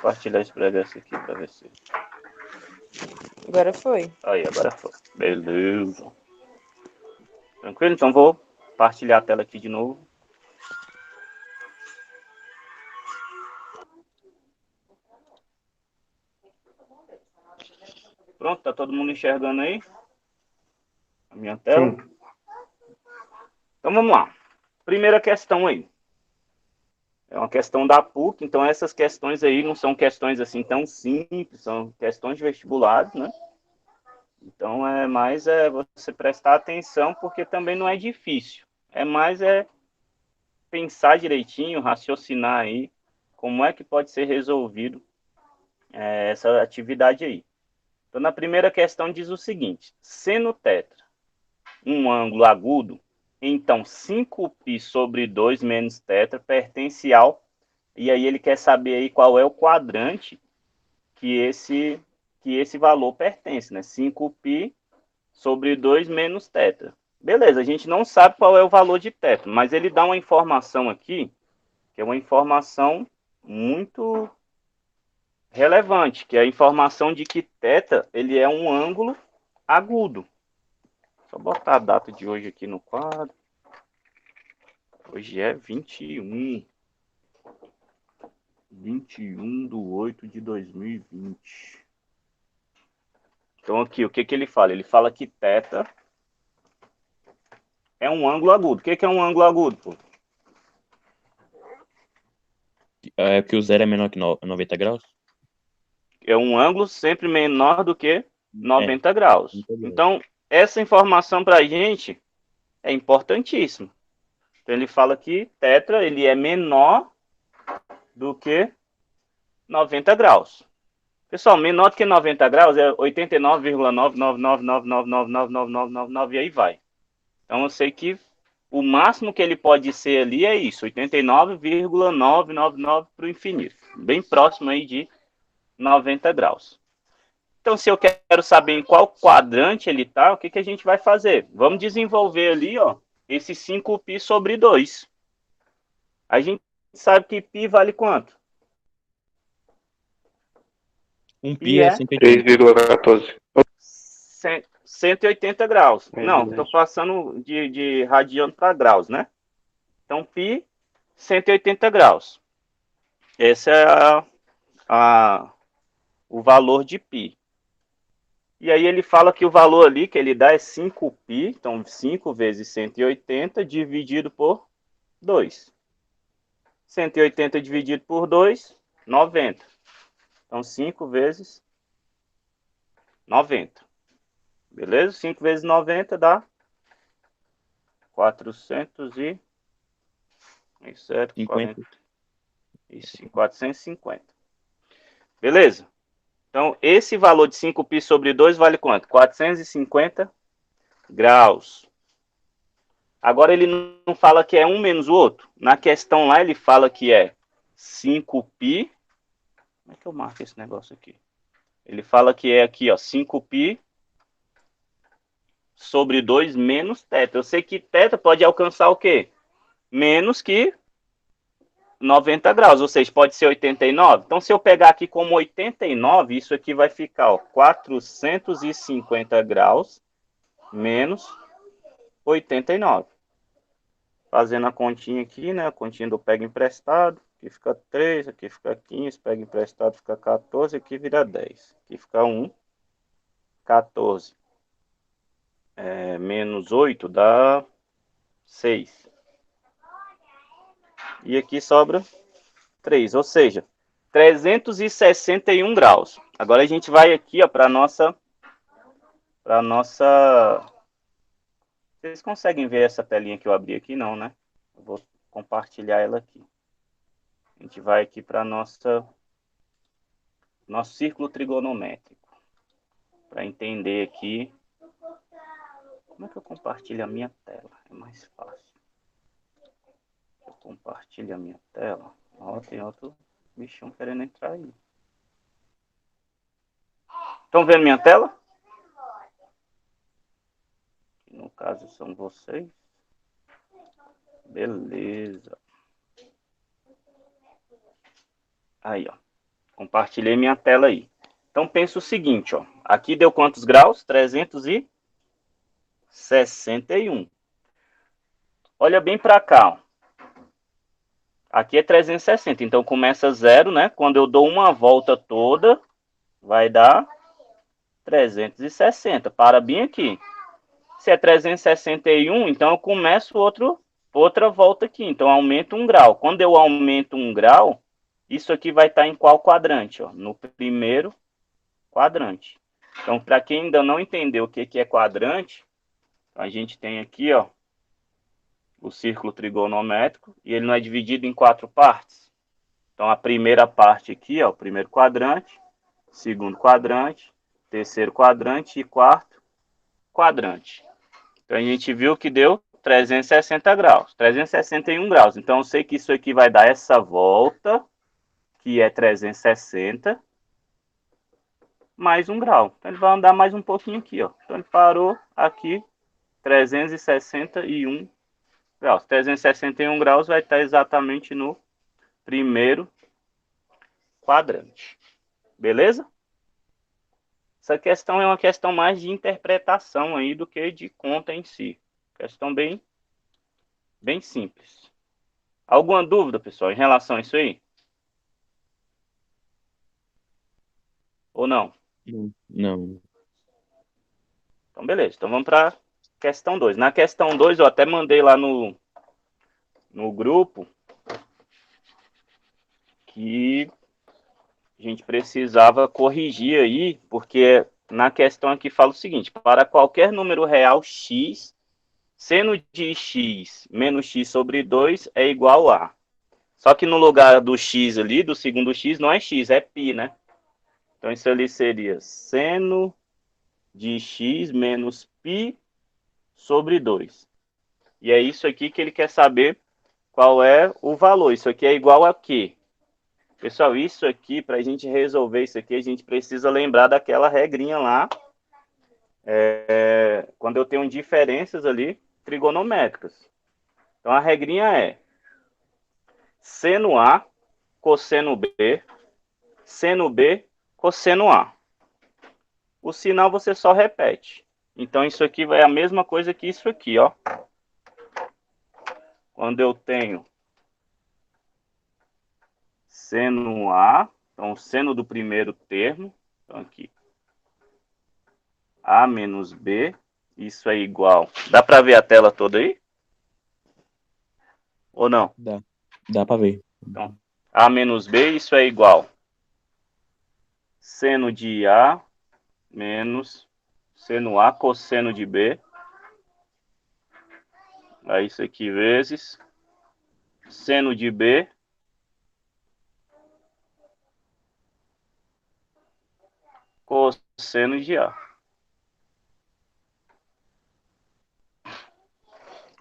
compartilhar esse progresso aqui para ver se... Agora foi. Aí, agora foi. Beleza. Tranquilo? Então vou compartilhar a tela aqui de novo. Pronto, tá todo mundo enxergando aí? A minha tela? Sim. Então vamos lá. Primeira questão aí. É uma questão da PUC, então essas questões aí não são questões assim tão simples, são questões de vestibulares, né? Então é mais você prestar atenção, porque também não é difícil. É mais pensar direitinho, raciocinar aí como é que pode ser resolvido essa atividade aí. Então na primeira questão diz o seguinte: seno tetra um ângulo agudo, então 5π sobre 2 menos tetra pertence ao... E aí ele quer saber aí qual é o quadrante que esse valor pertence, né? 5π sobre 2 menos tetra. Beleza, a gente não sabe qual é o valor de tetra, mas ele dá uma informação aqui, que é uma informação muito relevante, que é a informação de que tetra ele é um ângulo agudo. Só botar a data de hoje aqui no quadro. Hoje é 21 de 8 de 2020. Então aqui, o que ele fala? Ele fala que θ é um ângulo agudo. O que é um ângulo agudo, pô? É que o zero é menor que 90 graus? É um ângulo sempre menor do que 90 graus. Então, essa informação para a gente é importantíssima. Então, ele fala que θ ele é menor do que 90 graus. Pessoal, menor do que 90 graus é 89,99999999999 e aí vai. Então, eu sei que o máximo que ele pode ser ali é isso, 89,999 para o infinito. Bem próximo aí de 90 graus. Então, se eu quero saber em qual quadrante ele está, o que a gente vai fazer? Vamos desenvolver ali, ó, esse 5π sobre 2. A gente sabe que π vale quanto? 1π é 180. 3,14. 180 graus. Não, estou passando de radiano para graus, né? Então, π, 180 graus. Esse é o valor de π. E aí ele fala que o valor ali que ele dá é 5π, então 5 vezes 180 dividido por 2. 180 dividido por 2, 90. Então 5 vezes 90. Beleza? 5 vezes 90 dá 450. Beleza? Então, esse valor de 5π sobre 2 vale quanto? 450 graus. Agora, ele não fala que é um menos o outro. Na questão lá, ele fala que é 5π. Como é que eu marco esse negócio aqui? Ele fala que é aqui, ó, 5π sobre 2 menos θ. Eu sei que θ pode alcançar o quê? Menos que 90 graus, ou seja, pode ser 89. Então, se eu pegar aqui como 89, isso aqui vai ficar, ó, 450 graus menos 89. Fazendo a continha aqui, né? A continha do pega emprestado. Aqui fica 3, aqui fica 15, pega emprestado fica 14, aqui vira 10. Aqui fica 1, 14. Menos 8 dá 6. E aqui sobra 3, ou seja, 361 graus. Agora a gente vai aqui para nossa... Vocês conseguem ver essa telinha que eu abri aqui? Não, né? Eu vou compartilhar ela aqui. A gente vai aqui para nosso círculo trigonométrico. Para entender aqui. Como é que eu compartilho a minha tela? É mais fácil. Eu compartilho a minha tela. Ó, tem outro bichão querendo entrar aí. Estão vendo minha tela? No caso são vocês. Beleza. Aí, ó. Compartilhei minha tela aí. Então, pensa o seguinte, ó. Aqui deu quantos graus? 361. Olha bem para cá, ó. Aqui é 360, então começa zero, né? Quando eu dou uma volta toda, vai dar 360. Para bem aqui. Se é 361, então eu começo outra volta aqui. Então aumento 1 grau. Quando eu aumento 1 grau, isso aqui vai estar em qual quadrante? Ó? No primeiro quadrante. Então, para quem ainda não entendeu o que é quadrante, a gente tem aqui, ó, o círculo trigonométrico, e ele não é dividido em 4 partes. Então, a primeira parte aqui, ó, o primeiro quadrante, segundo quadrante, terceiro quadrante e quarto quadrante. Então, a gente viu que deu 360 graus, 361 graus. Então, eu sei que isso aqui vai dar essa volta, que é 360, mais 1 grau. Então, ele vai andar mais um pouquinho aqui, ó. Então, ele parou aqui, 361 graus. 361 graus vai estar exatamente no primeiro quadrante. Beleza? Essa questão é uma questão mais de interpretação aí do que de conta em si. Questão bem simples. Alguma dúvida, pessoal, em relação a isso aí? Ou não? Não. Então, beleza. Então, vamos para questão 2. Na questão 2, eu até mandei lá no grupo que a gente precisava corrigir aí, porque na questão aqui fala o seguinte: para qualquer número real x, seno de x menos x sobre 2 é igual a. Só que no lugar do x ali, do segundo x, não é x, é π, né? Então isso ali seria seno de x menos π sobre 2. E é isso aqui que ele quer saber qual é o valor. Isso aqui é igual a quê? Pessoal, isso aqui, para a gente resolver isso aqui, a gente precisa lembrar daquela regrinha lá, quando eu tenho diferenças ali trigonométricas. Então, a regrinha é seno A, cosseno B, seno B, cosseno A. O sinal você só repete. Então, isso aqui é a mesma coisa que isso aqui, ó. Quando eu tenho seno A, então, o seno do primeiro termo, então aqui, A menos B, isso é igual. Dá para ver a tela toda aí? Ou não? Dá pra ver. Então, A menos B, isso é igual. Seno de A menos seno A cosseno de B. Aí isso aqui vezes seno de B cosseno de A.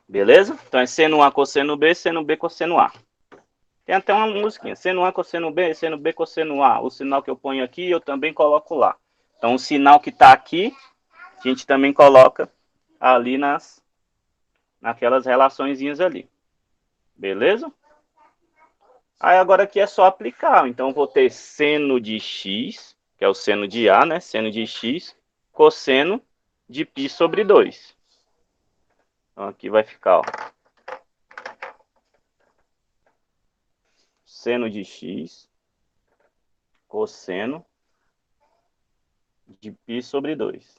Beleza? Então é seno A cosseno B, seno B cosseno A. Tem até uma musiquinha. Seno A cosseno B, seno B cosseno A. O sinal que eu ponho aqui, eu também coloco lá. Então o sinal que está aqui, a gente também coloca ali naquelas relaçõezinhas ali. Beleza? Aí agora aqui é só aplicar. Então eu vou ter seno de x, que é o seno de A, né? Seno de x, cosseno de π sobre 2. Então aqui vai ficar, ó, seno de x, cosseno de π sobre 2.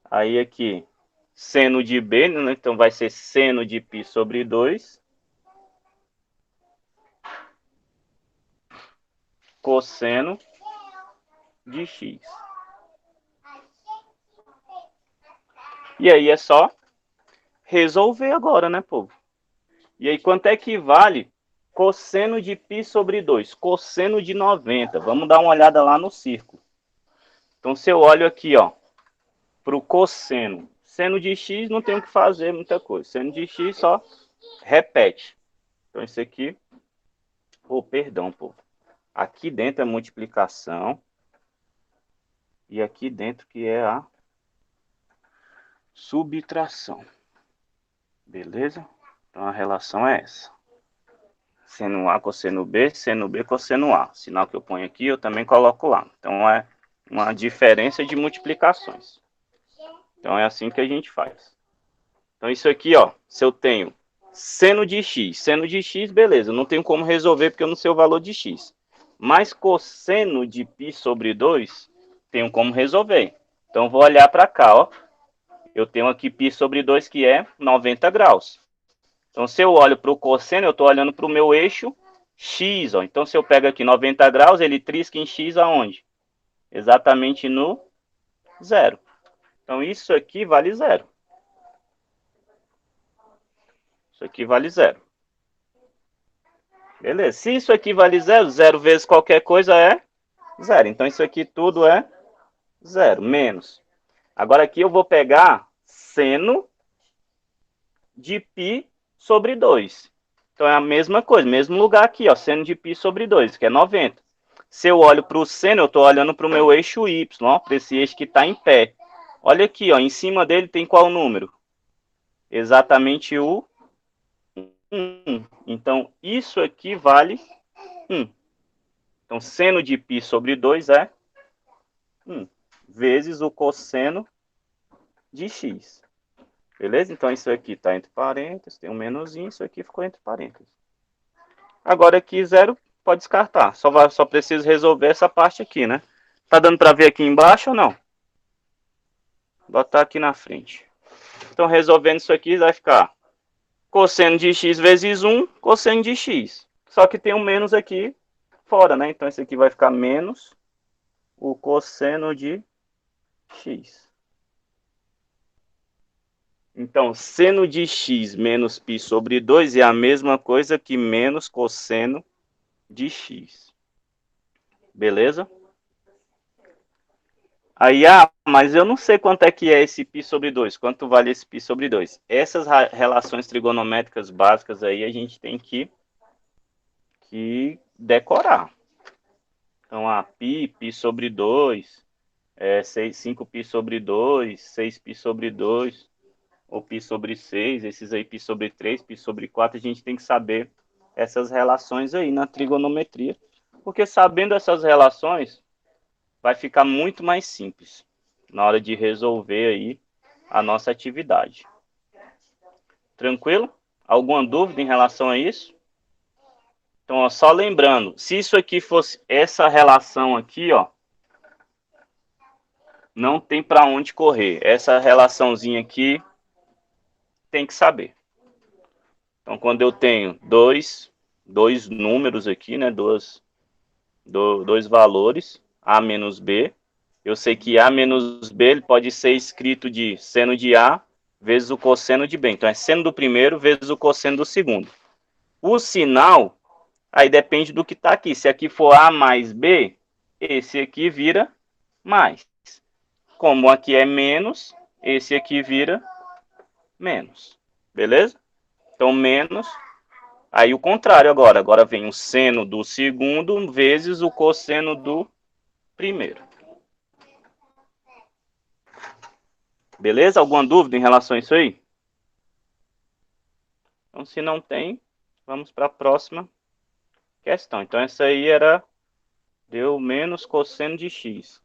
Aí aqui, seno de B, né? Então vai ser seno de π sobre 2. Cosseno de x. E aí é só resolver agora, né, povo? E aí quanto é que vale cosseno de π sobre 2? Cosseno de 90. Vamos dar uma olhada lá no círculo. Então se eu olho aqui, ó, para o cosseno. Seno de x não tem o que fazer muita coisa. Seno de x só repete. Então isso aqui... Oh, perdão, povo. Aqui dentro é multiplicação. E aqui dentro que é a subtração. Beleza? Então a relação é essa. seno A, cosseno B, cosseno A. O sinal que eu ponho aqui, eu também coloco lá. Então, é uma diferença de multiplicações. Então, é assim que a gente faz. Então, isso aqui, ó, se eu tenho seno de x, beleza, eu não tenho como resolver porque eu não sei o valor de x. Mas cosseno de π sobre 2, tenho como resolver. Então, vou olhar para cá, ó. Eu tenho aqui π sobre 2, que é 90 graus. Então, se eu olho para o cosseno, eu estou olhando para o meu eixo x. Ó. Então, se eu pego aqui 90 graus, ele trisca em x aonde? Exatamente no zero. Então, isso aqui vale zero. Isso aqui vale zero. Beleza? Se isso aqui vale zero, zero vezes qualquer coisa é zero. Então, isso aqui tudo é zero, menos. Agora, aqui eu vou pegar seno de π sobre 2. Então, é a mesma coisa, mesmo lugar aqui, ó, seno de π sobre 2, que é 90. Se eu olho para o seno, eu estou olhando para o meu eixo y, para esse eixo que está em pé. Olha aqui, ó, em cima dele tem qual número? Exatamente o 1. Então, isso aqui vale 1. Então, seno de π sobre 2 é 1, vezes o cosseno de x. Beleza? Então, isso aqui está entre parênteses, tem um menuzinho, isso aqui ficou entre parênteses. Agora aqui, zero, pode descartar. Só preciso resolver essa parte aqui, né? Tá dando para ver aqui embaixo ou não? Vou botar aqui na frente. Então, resolvendo isso aqui, vai ficar cosseno de x vezes 1, cosseno de x. Só que tem um menos aqui fora, né? Então, esse aqui vai ficar menos o cosseno de x. Então, seno de x menos π sobre 2 é a mesma coisa que menos cosseno de x. Beleza? Aí, mas eu não sei quanto é que é esse π sobre 2. Quanto vale esse π sobre 2? Essas relações trigonométricas básicas aí a gente tem que decorar. Então, π sobre 2, 5π sobre 2, 6π sobre 2, ou π sobre 6, esses aí π sobre 3, π sobre 4, a gente tem que saber essas relações aí na trigonometria. Porque sabendo essas relações, vai ficar muito mais simples na hora de resolver aí a nossa atividade. Tranquilo? Alguma dúvida em relação a isso? Então, ó, só lembrando, se isso aqui fosse essa relação aqui, ó, não tem para onde correr. Essa relaçãozinha aqui tem que saber. Então, quando eu tenho dois números aqui, né, dois valores, A menos B, eu sei que A menos B ele pode ser escrito de seno de A vezes o cosseno de B. Então, é seno do primeiro vezes o cosseno do segundo. O sinal, aí depende do que está aqui. Se aqui for A mais B, esse aqui vira mais. Como aqui é menos, esse aqui vira menos. Beleza? Então, menos. Aí o contrário agora. Agora vem o seno do segundo vezes o cosseno do primeiro. Beleza? Alguma dúvida em relação a isso aí? Então, se não tem, vamos para a próxima questão. Então, essa aí deu menos cosseno de x.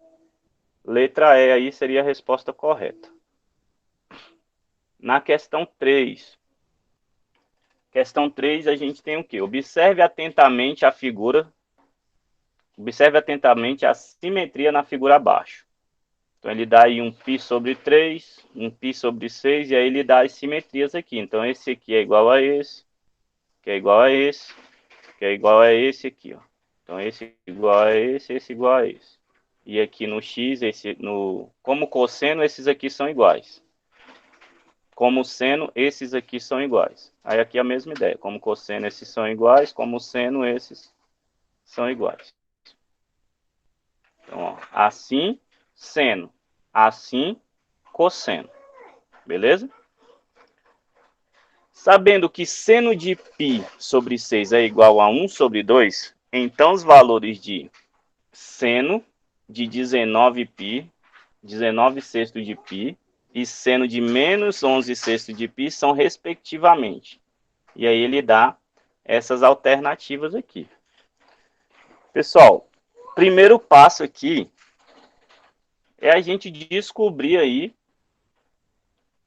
Letra E aí seria a resposta correta. Na questão 3. Questão 3, a gente tem o quê? Observe atentamente a figura. Observe atentamente a simetria na figura abaixo. Então, ele dá aí um π sobre 3, um π sobre 6, e aí ele dá as simetrias aqui. Então, esse aqui é igual a esse, que é igual a esse, que é igual a esse aqui, ó. Então, esse é igual a esse igual a esse. E aqui no x, como cosseno, esses aqui são iguais. Como seno, esses aqui são iguais. Aí aqui é a mesma ideia. Como cosseno, esses são iguais. Como seno, esses são iguais. Então, ó, assim, seno. Assim, cosseno. Beleza? Sabendo que seno de π sobre 6 é igual a 1 sobre 2, então os valores de seno de 19π, 19 sextos de π, e seno de menos 11 sextos de π são respectivamente. E aí ele dá essas alternativas aqui. Pessoal, primeiro passo aqui é a gente descobrir aí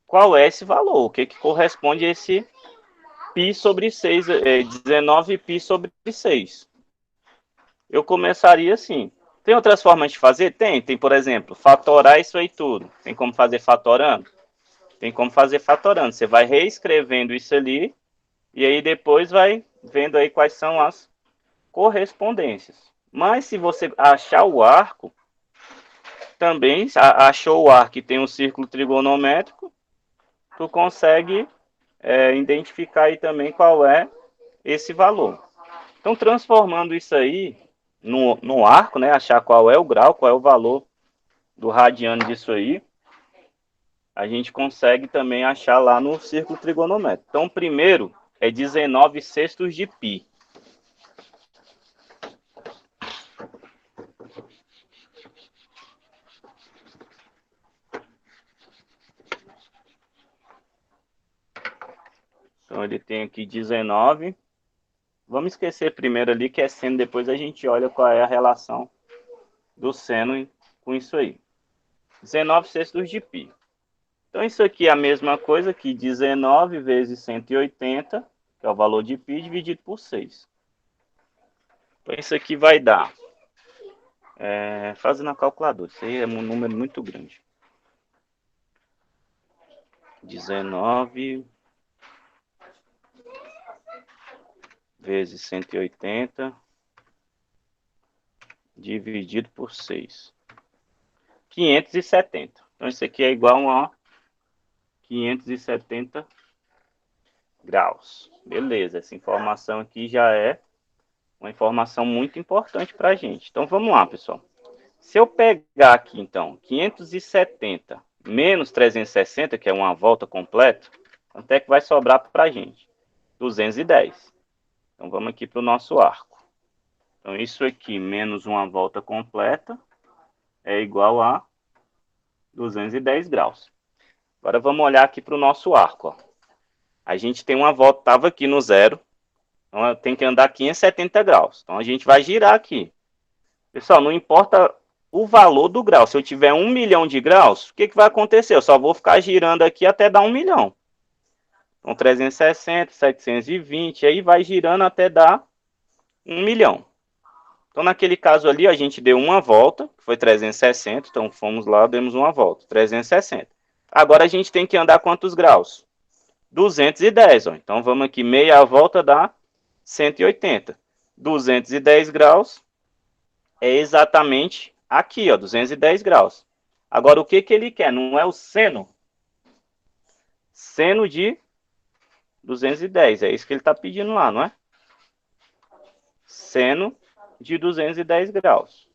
qual é esse valor, o que corresponde a esse π sobre 6, 19π sobre 6. Eu começaria assim. Tem outras formas de fazer? Tem, por exemplo, fatorar isso aí tudo. Tem como fazer fatorando? Tem como fazer fatorando. Você vai reescrevendo isso ali e aí depois vai vendo aí quais são as correspondências. Mas se você achar o arco, também achou o arco e tem um círculo trigonométrico, tu consegue identificar aí também qual é esse valor. Então, transformando isso aí no arco, né, achar qual é o grau, qual é o valor do radiano disso aí, a gente consegue também achar lá no círculo trigonométrico. Então, primeiro é 19 sextos de π. Então, ele tem aqui 19. Vamos esquecer primeiro ali que é seno, depois a gente olha qual é a relação do seno com isso aí. 19 sextos de π. Então, isso aqui é a mesma coisa que 19 vezes 180, que é o valor de π, dividido por 6. Então, isso aqui vai dar, fazendo a calculadora, isso aí é um número muito grande. 19 vezes 180 dividido por 6. 570. Então, isso aqui é igual a 570 graus. Beleza, essa informação aqui já é uma informação muito importante para a gente. Então, vamos lá, pessoal. Se eu pegar aqui, então, 570 menos 360, que é uma volta completa, quanto é que vai sobrar para a gente? 210. Então, vamos aqui para o nosso arco. Então, isso aqui menos uma volta completa é igual a 210 graus. Agora, vamos olhar aqui para o nosso arco. Ó. A gente tem uma volta, estava aqui no zero, então tem que andar 570 graus. Então, a gente vai girar aqui. Pessoal, não importa o valor do grau. Se eu tiver 1 milhão de graus, o que vai acontecer? Eu só vou ficar girando aqui até dar 1 milhão. Então, 360, 720, aí vai girando até dar 1 milhão. Então, naquele caso ali, a gente deu uma volta, que foi 360. Então, fomos lá, demos uma volta, 360. Agora, a gente tem que andar quantos graus? 210. Ó. Então, vamos aqui, meia volta dá 180. 210 graus é exatamente aqui, ó, 210 graus. Agora, o que ele quer? Não é o seno? Seno de 210. É isso que ele está pedindo lá, não é? Seno de 210 graus.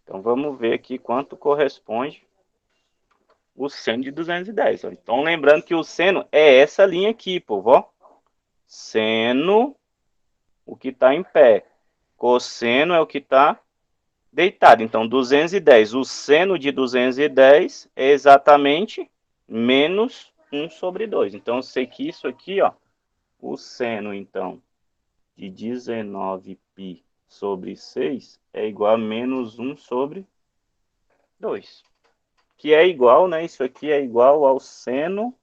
Então, vamos ver aqui quanto corresponde o seno de 210. Ó. Então, lembrando que o seno é essa linha aqui, povo. Ó. Seno, o que está em pé. Cosseno é o que está deitado. Então, 210. O seno de 210 é exatamente menos 1 sobre 2. Então, eu sei que isso aqui, ó, o seno, então, de 19π sobre 6 é igual a menos 1 sobre 2. Que é igual, né? Isso aqui é igual ao seno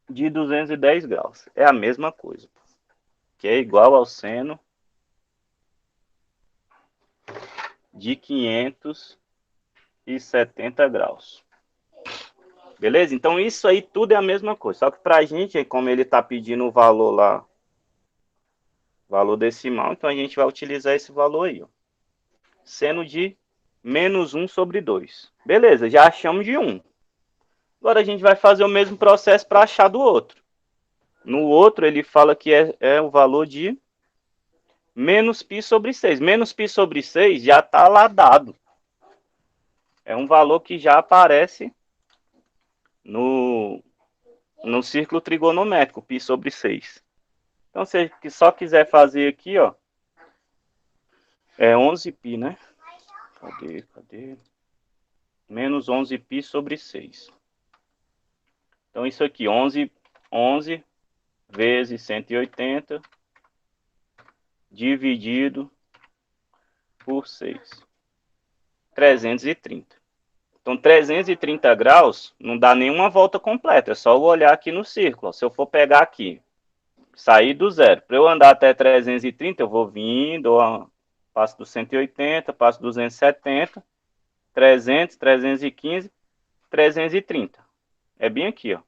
de 210 graus. É a mesma coisa. Que é igual ao seno de 570 graus. Beleza? Então, isso aí tudo é a mesma coisa. Só que para a gente, como ele está pedindo o valor lá, valor decimal, então a gente vai utilizar esse valor aí. Ó. Seno de menos 1 sobre 2. Beleza, já achamos de 1. Agora a gente vai fazer o mesmo processo para achar do outro. No outro, ele fala que é o valor de menos π sobre 6. Menos π sobre 6 já está lá dado. É um valor que já aparece no círculo trigonométrico, π sobre 6. Então, se você só quiser fazer aqui, ó, é 11π, né? Cadê? Menos 11π sobre 6. Então, isso aqui, 11 11 vezes 180 dividido por 6. 330. Então, 330 graus não dá nenhuma volta completa. É só eu olhar aqui no círculo. Se eu for pegar aqui, sair do zero. Para eu andar até 330, eu vou vindo, passo do 180, passo do 270, 300, 315, 330. É bem aqui, ó.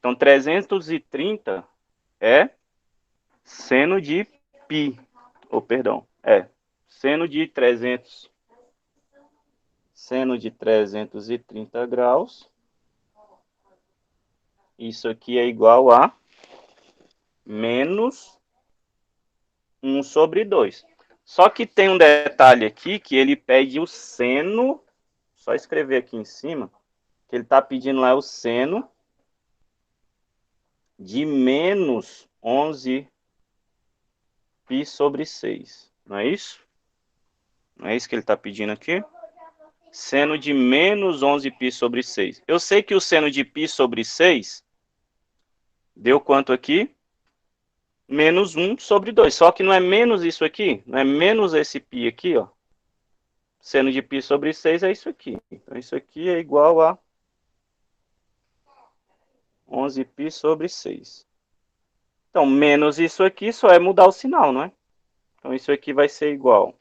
Então, 330 é seno de π. Perdão, seno de 330 graus. Isso aqui é igual a menos 1 sobre 2. Só que tem um detalhe aqui que ele pede o seno. Só escrever aqui em cima. Que ele está pedindo lá o seno de menos 11 π sobre 6. Não é isso? Não é isso que ele está pedindo aqui? Seno de menos 11 π sobre 6. Eu sei que o seno de π sobre 6 deu quanto aqui? Menos 1 sobre 2. Só que não é menos isso aqui. Não é menos esse π aqui, ó. Seno de π sobre 6 é isso aqui. Então, isso aqui é igual a 11 π sobre 6. Então, menos isso aqui só é mudar o sinal, não é? Então, isso aqui vai ser igual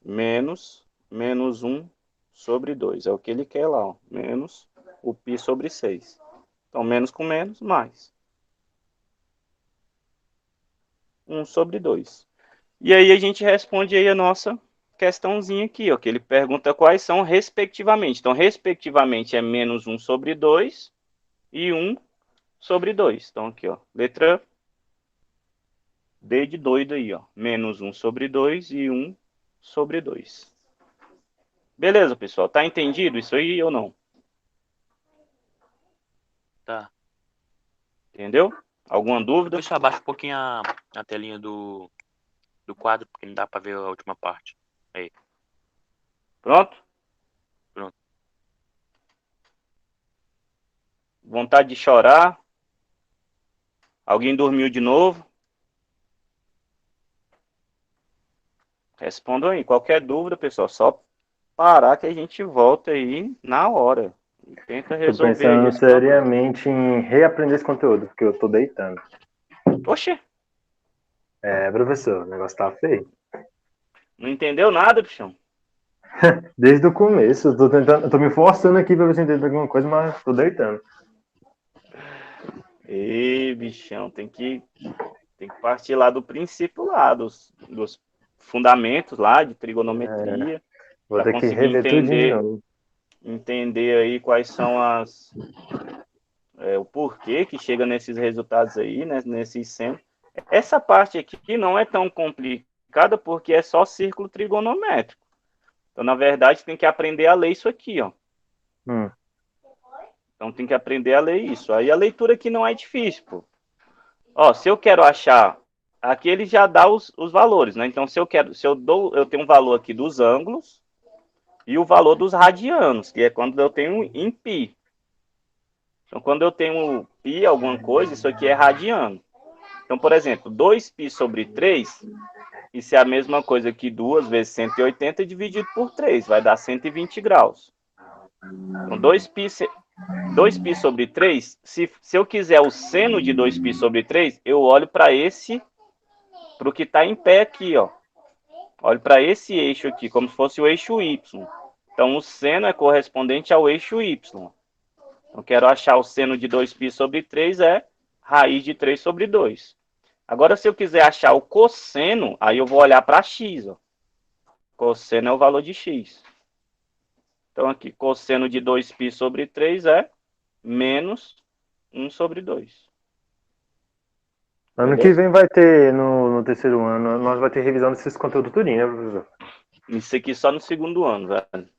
menos 1 sobre 2. É o que ele quer lá, ó. Menos o π sobre 6. Então, menos com menos, mais 1 sobre 2. E aí a gente responde aí a nossa questãozinha aqui, ó, que ele pergunta quais são respectivamente. Então, respectivamente é menos 1 sobre 2 e 1 sobre 2. Então, aqui, ó, letra D de doido aí, ó. Menos 1 sobre 2 e 1 sobre 2. Beleza, pessoal? Tá entendido isso aí ou não? Tá. Entendeu? Alguma dúvida? Depois só abaixa um pouquinho a telinha do quadro, porque não dá pra ver a última parte. Aí. Pronto? Pronto. Vontade de chorar? Alguém dormiu de novo? Respondam aí. Qualquer dúvida, pessoal, só parar que a gente volta aí na hora. E tenta Tô resolver aí pensando esse problema. seriamente em reaprender esse conteúdo, porque eu tô deitando. Oxê, Professor, o negócio tá feio. não entendeu nada, bichão? Desde o começo, eu tô me forçando aqui pra ver se eu entendo alguma coisa, mas tô deitando. Ei, bichão, tem que partir lá do princípio lá, dos fundamentos lá de trigonometria, Vou para ter que conseguir rever tudinho de novo. entender aí quais são o porquê que chega nesses resultados aí, né, nesses senos. Essa parte aqui não é tão complicada porque é só círculo trigonométrico. Então, na verdade, tem que aprender a ler isso aqui, ó. Então, tem que aprender a ler isso. Aí, a leitura aqui não é difícil, pô. Ó, se eu quero achar... Aqui ele já dá os valores, né? Então, eu tenho um valor aqui dos ângulos e o valor dos radianos, que é quando eu tenho em π. Então, quando eu tenho π, alguma coisa, isso aqui é radiano. Então, por exemplo, 2π sobre 3, isso é a mesma coisa que 2 vezes 180 dividido por 3, vai dar 120 graus. Então, 2π sobre 3, se eu quiser o seno de 2π sobre 3, eu olho para o que está em pé aqui, ó. Olho para esse eixo aqui, como se fosse o eixo Y. Então, o seno é correspondente ao eixo Y. Eu quero achar o seno de 2π sobre 3, é raiz de 3 sobre 2. Agora, se eu quiser achar o cosseno, aí eu vou olhar para x. Ó. Cosseno é o valor de x. Então, aqui, cosseno de 2π sobre 3 é menos 1 sobre 2. Ano que vem vai ter, no terceiro ano, nós vai ter revisão desses conteúdos tudinho, né, professor? Isso aqui só no segundo ano, velho.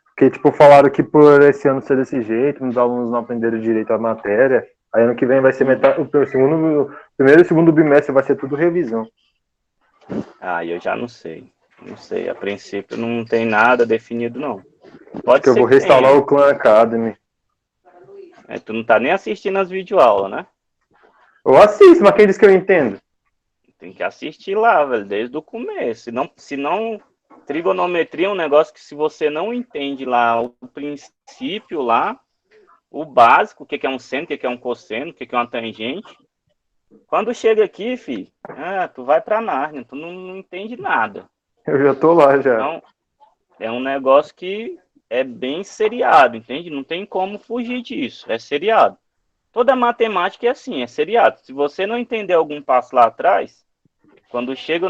Porque, tipo, falaram que por esse ano ser desse jeito, os alunos não aprenderam direito a matéria. Aí ano que vem vai ser metade, o primeiro e segundo bimestre vai ser tudo revisão. Ah, eu já não sei. Não sei, a princípio não tem nada definido, não. Pode Acho que eu ser vou que restaurar tenha. o Clan Academy. Tu não tá nem assistindo as videoaulas, né? Eu assisto, mas quem disse que eu entendo? Tem que assistir lá, velho, desde o começo. Senão, trigonometria é um negócio que se você não entende lá o princípio lá, o básico, o que é um seno, o que é um cosseno, o que é uma tangente, quando chega aqui, filho, tu vai pra Nárnia, tu não entende nada. Eu já tô lá, já. Então, é um negócio que é bem seriado, entende? Não tem como fugir disso, é seriado. Toda matemática é assim, é seriado. Se você não entender algum passo lá atrás, quando chega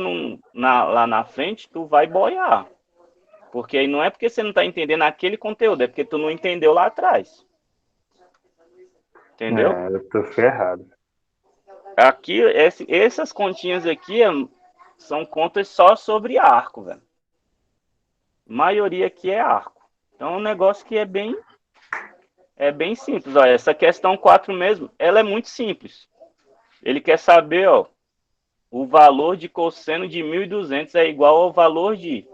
lá na frente, tu vai boiar. Porque aí não é porque você não está entendendo aquele conteúdo, é porque tu não entendeu lá atrás. Entendeu? Eu tô ferrado. Aqui, essas continhas aqui são contas só sobre arco, velho. A maioria aqui é arco. Então é um negócio que é bem simples. Olha, essa questão 4 mesmo, ela é muito simples. Ele quer saber, ó, o valor de cosseno de 1.200 é igual ao valor de...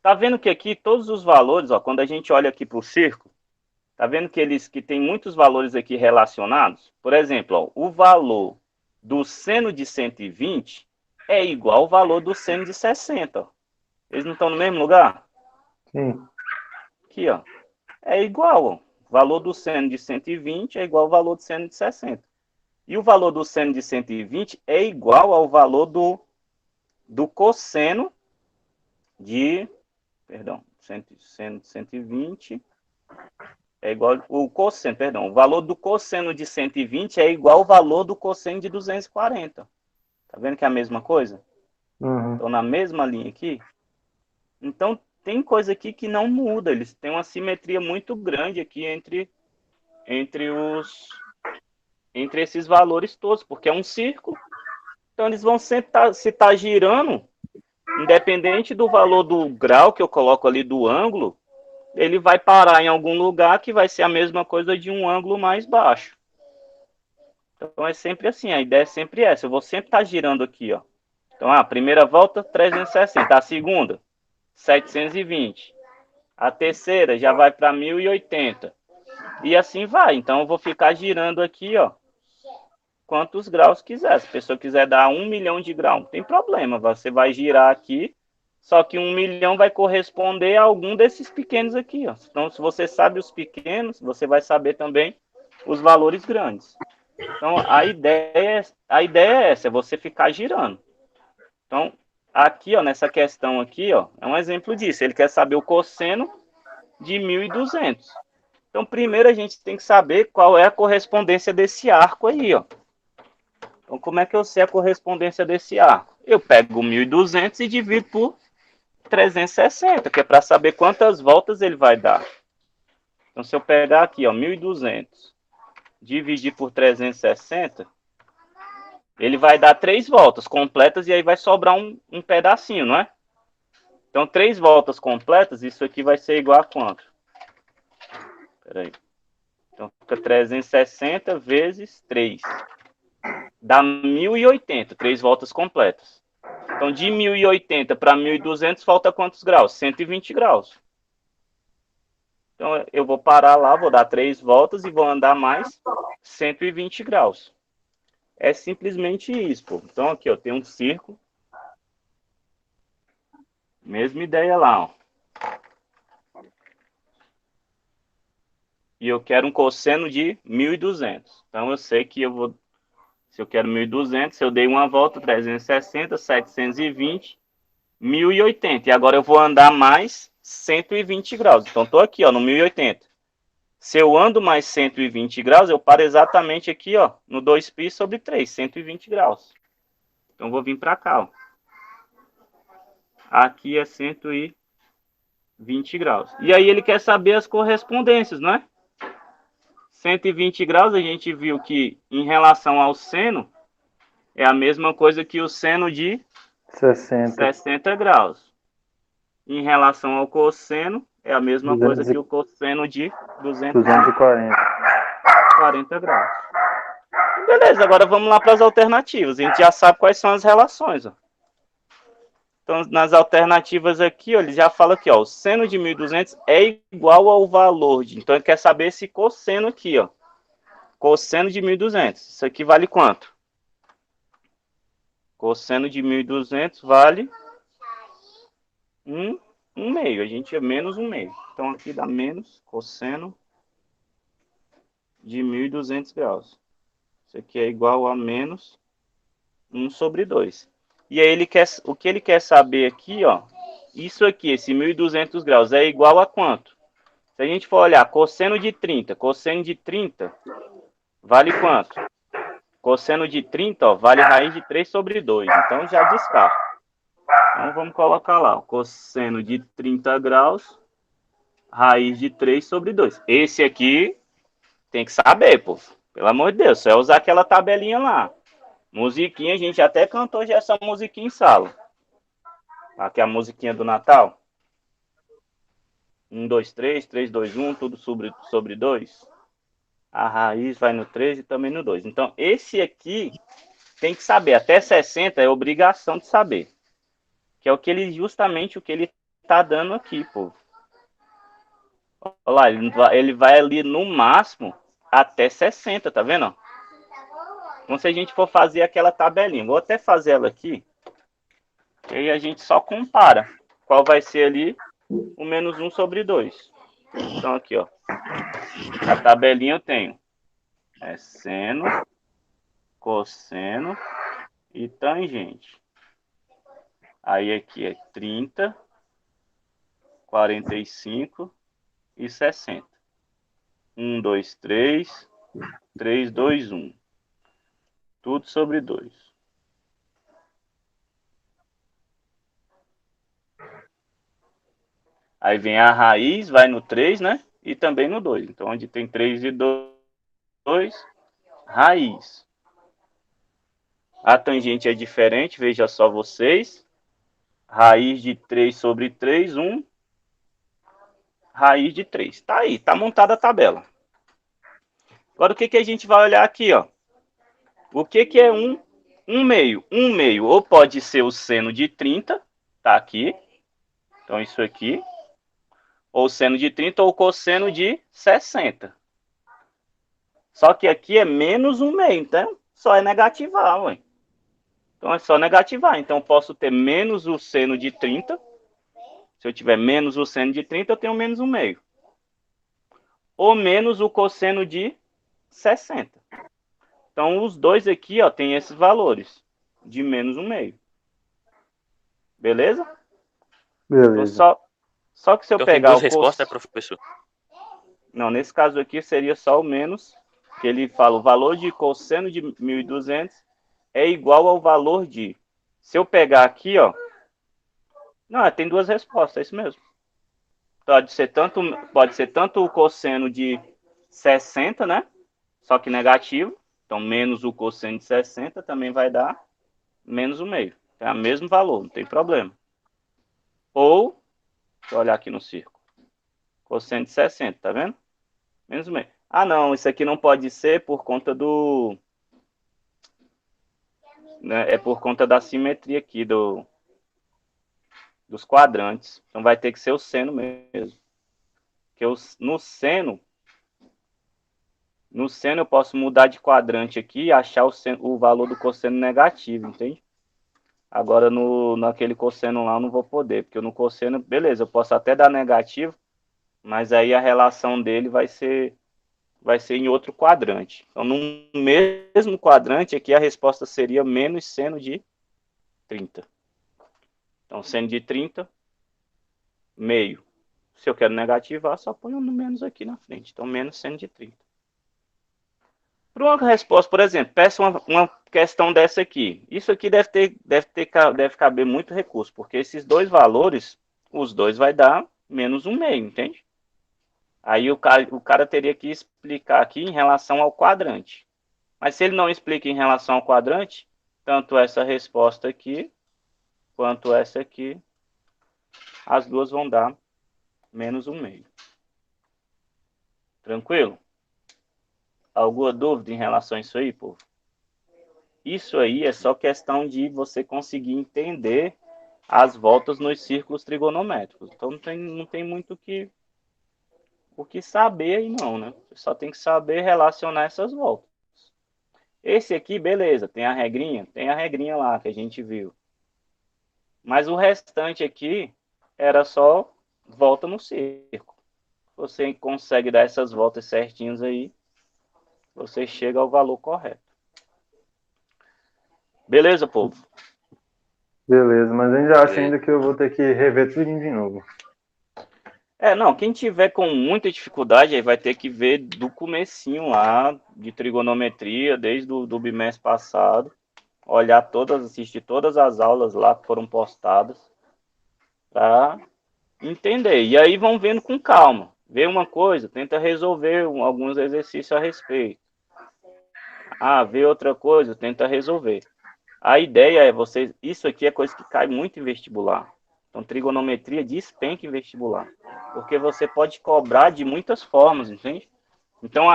Tá vendo que aqui todos os valores, ó, quando a gente olha aqui para o círculo, tá vendo que tem muitos valores aqui relacionados? Por exemplo, ó, o valor do seno de 120 é igual ao valor do seno de 60. Ó. Eles não estão no mesmo lugar? Sim. Aqui, ó. É igual, ó. O valor do seno de 120 é igual ao valor do seno de 60. E o valor do seno de 120 é igual ao valor do cosseno de... Perdão, seno de 120 é igual... O cosseno, perdão. O valor do cosseno de 120 é igual ao valor do cosseno de 240. Tá vendo que é a mesma coisa? Uhum. Estão na mesma linha aqui. Então, tem coisa aqui que não muda. Eles têm uma simetria muito grande aqui entre esses valores todos, porque é um círculo. Então, eles vão sempre se estar girando, independente do valor do grau que eu coloco ali do ângulo, ele vai parar em algum lugar que vai ser a mesma coisa de um ângulo mais baixo. Então, é sempre assim, a ideia é sempre essa. Eu vou sempre estar girando aqui, ó. Então, a primeira volta, 360. A segunda, 720. A terceira já vai para 1080. E assim vai. Então, eu vou ficar girando aqui, ó, quantos graus quiser. Se a pessoa quiser dar 1 milhão de graus, não tem problema. Você vai girar aqui, só que 1 milhão vai corresponder a algum desses pequenos aqui, ó. Então, se você sabe os pequenos, você vai saber também os valores grandes. Então, a ideia é essa, é você ficar girando. Então, aqui, ó, nessa questão aqui, ó, é um exemplo disso. Ele quer saber o cosseno de 1.200. Então, primeiro a gente tem que saber qual é a correspondência desse arco aí, ó. Então, como é que eu sei a correspondência desse arco? Eu pego 1.200 e divido por 360, que é para saber quantas voltas ele vai dar. Então, se eu pegar aqui, ó, 1.200, dividir por 360, ele vai dar 3 voltas completas e aí vai sobrar um pedacinho, não é? Então, 3 voltas completas, isso aqui vai ser igual a quanto? Peraí. Então, fica 360 vezes 3. Dá 1.080, 3 voltas completas. Então, de 1.080 para 1.200, falta quantos graus? 120 graus. Então, eu vou parar lá, vou dar 3 voltas e vou andar mais 120 graus. É simplesmente isso, pô. Então, aqui, ó, tem um círculo. Mesma ideia lá, ó. E eu quero um cosseno de 1.200. Então, eu sei que eu vou... Se eu quero 1.200, se eu dei uma volta, 360, 720, 1.080. E agora eu vou andar mais 120 graus. Então, estou aqui, ó, no 1.080. Se eu ando mais 120 graus, eu paro exatamente aqui, ó, no 2π sobre 3, 120 graus. Então, vou vir para cá, ó. Aqui é 120 graus. E aí ele quer saber as correspondências, não é? 120 graus, a gente viu que em relação ao seno, é a mesma coisa que o seno de 60 graus. Em relação ao cosseno, é a mesma coisa que o cosseno de 240 graus. Beleza, agora vamos lá para as alternativas. A gente já sabe quais são as relações, ó. Então, nas alternativas aqui, ó, ele já fala aqui, ó, o seno de 1.200 é igual ao valor de... Então, ele quer saber esse cosseno aqui, ó. cosseno de 1.200. Isso aqui vale quanto? Cosseno de 1.200 vale 1/2. A gente é menos 1/2. Então, aqui dá menos cosseno de 1.200 graus. Isso aqui é igual a menos 1/2. E aí, o que ele quer saber aqui, ó, isso aqui, esse 1.200 graus, é igual a quanto? Se a gente for olhar cosseno de 30 vale quanto? Cosseno de 30, ó, vale raiz de 3/2. Então, já descarta. Então, vamos colocar lá, ó, cosseno de 30 graus, raiz de 3/2. Esse aqui tem que saber, pô. Pelo amor de Deus, só é usar aquela tabelinha lá. Musiquinha, a gente até cantou já essa musiquinha em sala. Aqui é a musiquinha do Natal. 1, 2, 3, 3, 2, 1, tudo sobre 2. A raiz vai no 3 e também no 2. Então, esse aqui tem que saber. Até 60 é obrigação de saber. Que é o que ele, justamente o que ele tá dando aqui, pô. Olha lá, ele vai ali no máximo até 60, tá vendo? Então, se a gente for fazer aquela tabelinha, vou até fazer ela aqui. E aí a gente só compara. Qual vai ser ali o menos 1/2. Então, aqui, ó. A tabelinha eu tenho. É seno, cosseno e tangente. Aí aqui é 30, 45 e 60. 1, 2, 3, 3, 2, 1. Tudo sobre 2. Aí vem a raiz, vai no 3, né? E também no 2. Então, onde tem 3 e 2, raiz. A tangente é diferente, veja só vocês. Raiz de 3/3, 1. Raiz de 3. Tá aí, tá montada a tabela. Agora, o que, que a gente vai olhar aqui, ó? O que, que é 1/2? 1/2 ou pode ser o seno de 30, tá aqui. Então, isso aqui. Ou seno de 30 ou cosseno de 60. Só que aqui é menos 1/2, então só é negativar, ué. Então é só negativar. Então eu posso ter menos o seno de 30. Se eu tiver menos o seno de 30, eu tenho menos 1/2. Ou menos o cosseno de 60. Então os dois aqui, ó, tem esses valores de menos 1/2. Beleza? Beleza. Então, só que se eu Então tem pegar duas o respostas, professor? Não, nesse caso aqui seria só o menos, que ele fala o valor de cosseno de 1.200 é igual ao valor de... Se eu pegar aqui, ó... Não, tem duas respostas, é isso mesmo. Pode ser tanto o cosseno de 60, né? Só que negativo. Então, menos o cosseno de 60 também vai dar menos 1/2. É o mesmo valor, não tem problema. Ou, deixa eu olhar aqui no círculo. Cosseno de 60, tá vendo? Menos 1/2. Ah, não, isso aqui não pode ser por conta do... Né, é por conta da simetria aqui dos quadrantes. Então vai ter que ser o seno mesmo. Porque no seno eu posso mudar de quadrante aqui e achar o valor do cosseno negativo, entende? Agora naquele cosseno lá eu não vou poder, porque no cosseno, beleza, eu posso até dar negativo, mas aí a relação dele vai ser em outro quadrante. Então, no mesmo quadrante aqui, a resposta seria menos seno de 30. Então, seno de 30, meio. Se eu quero negativar, só ponho no menos aqui na frente. Então, menos seno de 30. Para uma resposta, por exemplo, peça uma questão dessa aqui. Isso aqui deve caber muito recurso, porque esses dois valores, os dois vai dar menos 1/2, entende? Aí o cara teria que explicar aqui em relação ao quadrante. Mas se ele não explica em relação ao quadrante, tanto essa resposta aqui, quanto essa aqui, as duas vão dar menos 1/2. Tranquilo? Alguma dúvida em relação a isso aí, povo? Isso aí é só questão de você conseguir entender as voltas nos círculos trigonométricos. Então não tem muito porque saber aí não, né? Você só tem que saber relacionar essas voltas. Esse aqui, beleza, tem a regrinha? Tem a regrinha lá que a gente viu. Mas o restante aqui era só volta no circo. Você consegue dar essas voltas certinhas aí, você chega ao valor correto. Beleza, povo? Beleza, mas eu ainda acho ainda que eu vou ter que rever tudo de novo. Não, quem tiver com muita dificuldade aí vai ter que ver do comecinho lá de trigonometria, desde do bimestre passado, olhar todas, assistir todas as aulas lá que foram postadas para entender. E aí vão vendo com calma. Vê uma coisa, tenta resolver alguns exercícios a respeito. Vê outra coisa, tenta resolver. A ideia é você, isso aqui é coisa que cai muito em vestibular. Então, trigonometria despenca em vestibular. Porque você pode cobrar de muitas formas, entende? Então,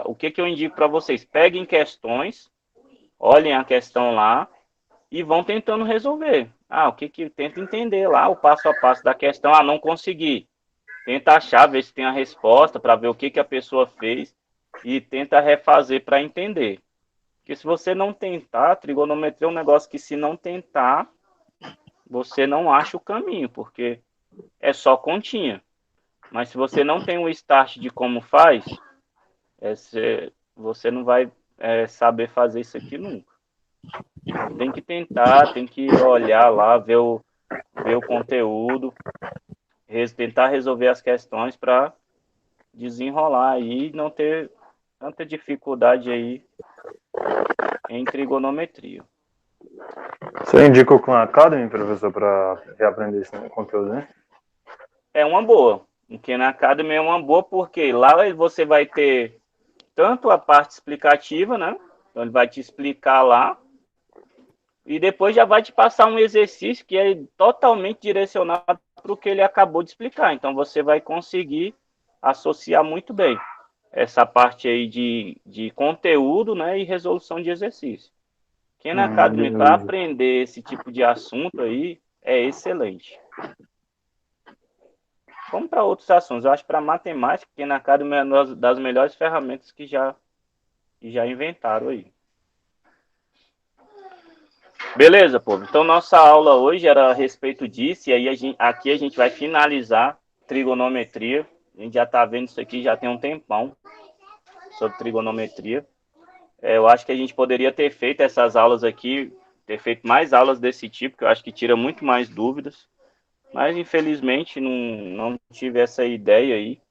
o que eu indico para vocês? Peguem questões, olhem a questão lá e vão tentando resolver. Tenta entender lá o passo a passo da questão. Não consegui. Tenta achar, ver se tem a resposta, para ver o que a pessoa fez e tenta refazer para entender. Porque se você não tentar, trigonometria é um negócio que se não tentar, você não acha o caminho, porque é só continha. Mas se você não tem o start de como faz, você não vai saber fazer isso aqui nunca. Tem que tentar, tem que olhar lá, ver o conteúdo, tentar resolver as questões para desenrolar aí e não ter tanta dificuldade aí em trigonometria. Você indicou com a Academy, professor, para reaprender esse conteúdo, né? É uma boa. O Khan Academy é uma boa porque lá você vai ter tanto a parte explicativa, né? Então ele vai te explicar lá e depois já vai te passar um exercício que é totalmente direcionado para o que ele acabou de explicar. Então você vai conseguir associar muito bem essa parte aí de conteúdo, né, e resolução de exercício. Khan Academy para aprender esse tipo de assunto aí é excelente. Como para outros assuntos, eu acho que para matemática, Khan Academy é uma das melhores ferramentas que já inventaram aí. Beleza, povo? Então, nossa aula hoje era a respeito disso, e aí aqui a gente vai finalizar trigonometria. A gente já está vendo isso aqui já tem um tempão, sobre trigonometria. Eu acho que a gente poderia ter feito essas aulas aqui, ter feito mais aulas desse tipo, que eu acho que tira muito mais dúvidas. Mas, infelizmente, não tive essa ideia aí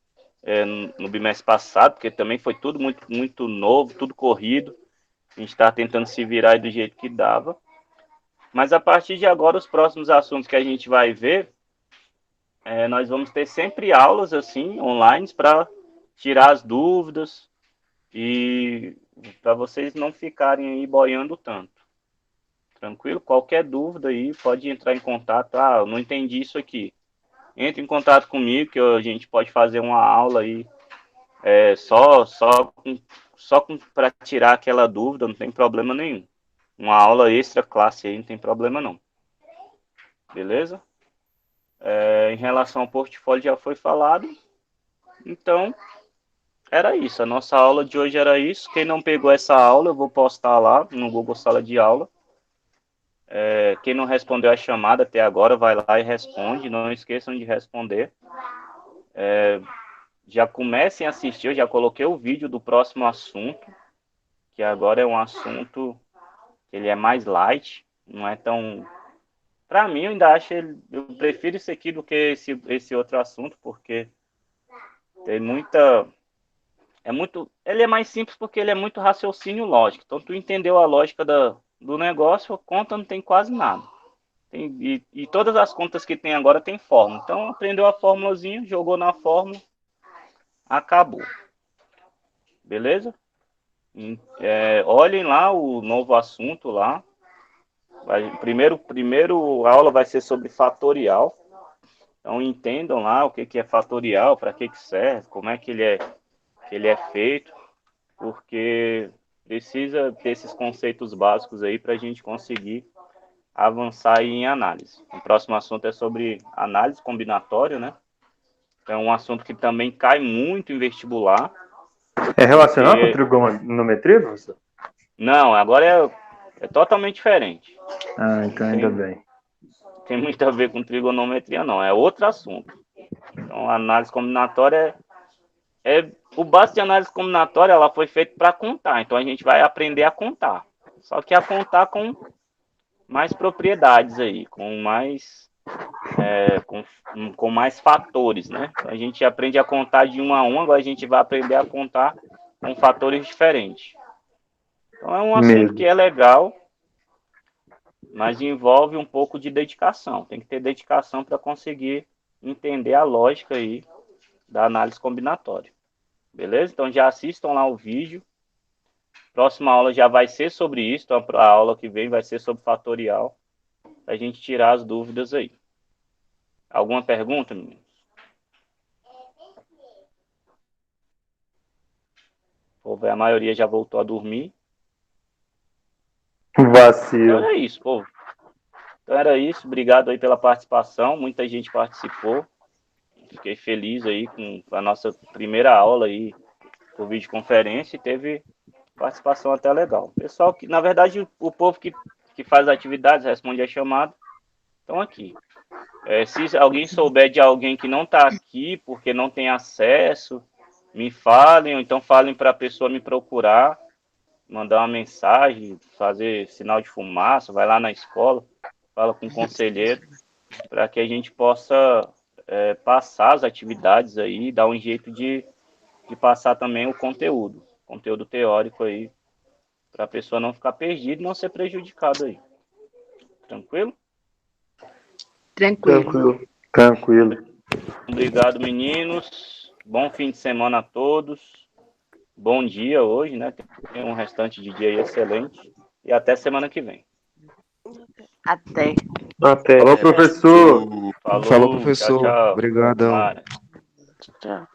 no bimestre passado, porque também foi tudo muito, muito novo, tudo corrido. A gente está tentando se virar do jeito que dava. Mas a partir de agora, os próximos assuntos que a gente vai ver, nós vamos ter sempre aulas assim, online, para tirar as dúvidas e para vocês não ficarem aí boiando tanto. Tranquilo? Qualquer dúvida aí, pode entrar em contato. Eu não entendi isso aqui. Entre em contato comigo, que a gente pode fazer uma aula aí só para tirar aquela dúvida, não tem problema nenhum. Uma aula extra classe aí, não tem problema não. Beleza? Em relação ao portfólio já foi falado. Então, era isso. A nossa aula de hoje era isso. Quem não pegou essa aula, eu vou postar lá no Google Sala de Aula. Quem não respondeu a chamada até agora, vai lá e responde. Não esqueçam de responder. Já comecem a assistir. Eu já coloquei o vídeo do próximo assunto, que agora é um assunto que ele é mais light. Não é tão... Para mim, eu ainda acho... Eu prefiro isso aqui do que esse outro assunto, porque tem muita... ele é mais simples porque ele é muito raciocínio lógico. Então, tu entendeu a lógica do negócio, a conta não tem quase nada. E todas as contas que tem agora tem fórmula. Então, aprendeu a fórmulazinha, jogou na fórmula, acabou. Beleza? Olhem lá o novo assunto lá. Primeiro aula vai ser sobre fatorial. Então, entendam lá o que é fatorial, para que serve, como é que ele é feito, porque precisa desses conceitos básicos aí para a gente conseguir avançar aí em análise. O próximo assunto é sobre análise combinatória, né? É um assunto que também cai muito em vestibular. É relacionado Porque- com trigonometria, professor? Não, agora é totalmente diferente. Ah, então ainda bem. Tem muito a ver com trigonometria, não. É outro assunto. Então, a análise combinatória o básico de análise combinatória, ela foi feita para contar. Então, a gente vai aprender a contar. Só que a contar com mais propriedades aí, com mais com mais fatores, né? A gente aprende a contar de 1 a 1, agora a gente vai aprender a contar com fatores diferentes. Então, é um assunto que é legal, mas envolve um pouco de dedicação. Tem que ter dedicação para conseguir entender a lógica aí da análise combinatória. Beleza? Então já assistam lá o vídeo. Próxima aula já vai ser sobre isso. Então a aula que vem vai ser sobre fatorial. Para a gente tirar as dúvidas aí. Alguma pergunta, meninos? A maioria já voltou a dormir. Vacilo. Então era isso, povo. Então era isso. Obrigado aí pela participação. Muita gente participou. Fiquei feliz aí com a nossa primeira aula aí por videoconferência e teve participação até legal. Pessoal que, na verdade, o povo que faz atividades, responde a chamada, estão aqui. Se alguém souber de alguém que não está aqui porque não tem acesso, me falem, ou então falem para a pessoa me procurar, mandar uma mensagem, fazer sinal de fumaça, vai lá na escola, fala com o conselheiro, para que a gente possa passar as atividades aí, dar um jeito de passar também o conteúdo teórico aí, para a pessoa não ficar perdida e não ser prejudicada aí. Tranquilo? Tranquilo. Obrigado, meninos. Bom fim de semana a todos. Bom dia hoje, né? Tem um restante de dia aí excelente. E até semana que vem. Até. Falou, professor. Falou, Falou, professor. Tchau, tchau. Obrigadão. Mara. Tchau.